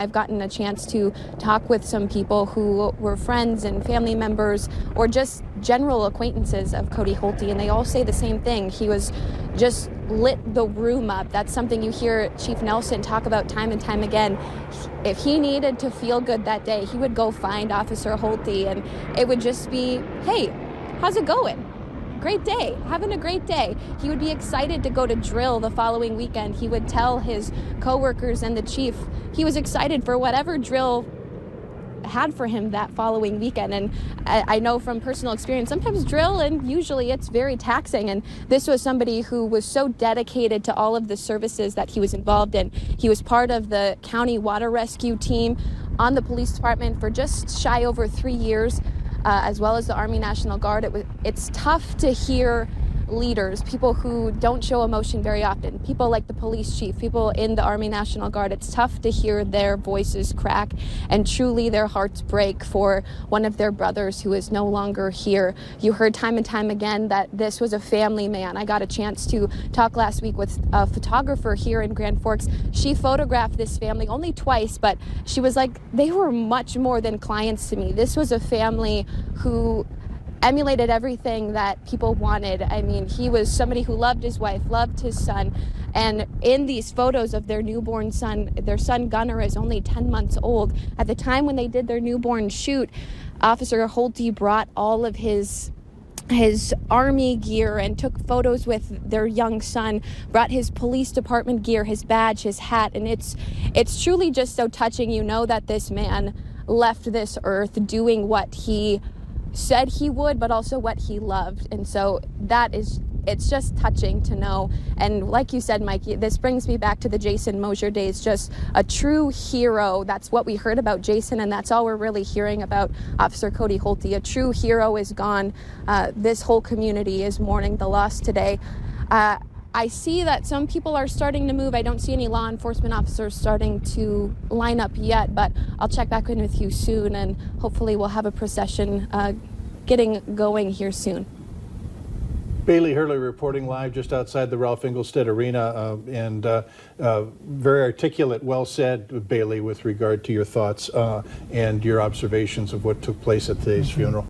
I've gotten a chance to talk with some people who were friends and family members or just general acquaintances of Cody Holte, and they all say the same thing. He was just lit the room up. That's something you hear Chief Nelson talk about time and time again. If he needed to feel good that day, he would go find Officer Holte, and it would just be, hey, how's it going? Great day, having a great day. He would be excited to go to drill the following weekend. He would tell his coworkers and the chief he was excited for whatever drill had for him that following weekend. And I know from personal experience, sometimes drill, and usually it's very taxing. And this was somebody who was so dedicated to all of the services that he was involved in. He was part of the county water rescue team on the police department for just shy over 3 years. As well as the Army National Guard. It's tough to hear leaders, people who don't show emotion very often, people like the police chief, people in the Army National Guard. It's tough to hear their voices crack and truly their hearts break for one of their brothers who is no longer here. You heard time and time again that this was a family man. I got a chance to talk last week with a photographer here in Grand Forks. She photographed this family only twice, but she was like, they were much more than clients to me. This was a family who emulated everything that people wanted. I mean, he was somebody who loved his wife, loved his son, and in these photos of their newborn son, their son Gunnar is only 10 months old. At the time when they did their newborn shoot, Officer Holte brought all of his Army gear and took photos with their young son, brought his police department gear, his badge, his hat, and it's truly just so touching. You know that this man left this earth doing what he said he would, but also what he loved. And so it's just touching to know. And like you said, Mikey, this brings me back to the Jason Mosier days, just a true hero. That's what we heard about Jason, and that's all we're really hearing about Officer Cody Holte. A true hero is gone. This whole community is mourning the loss today. I see that some people are starting to move. I don't see any law enforcement officers starting to line up yet, but I'll check back in with you soon, and hopefully we'll have a procession getting going here soon. Bailey Hurley reporting live just outside the Ralph Engelstad Arena, and very articulate, well said, Bailey, with regard to your thoughts and your observations of what took place at today's funeral.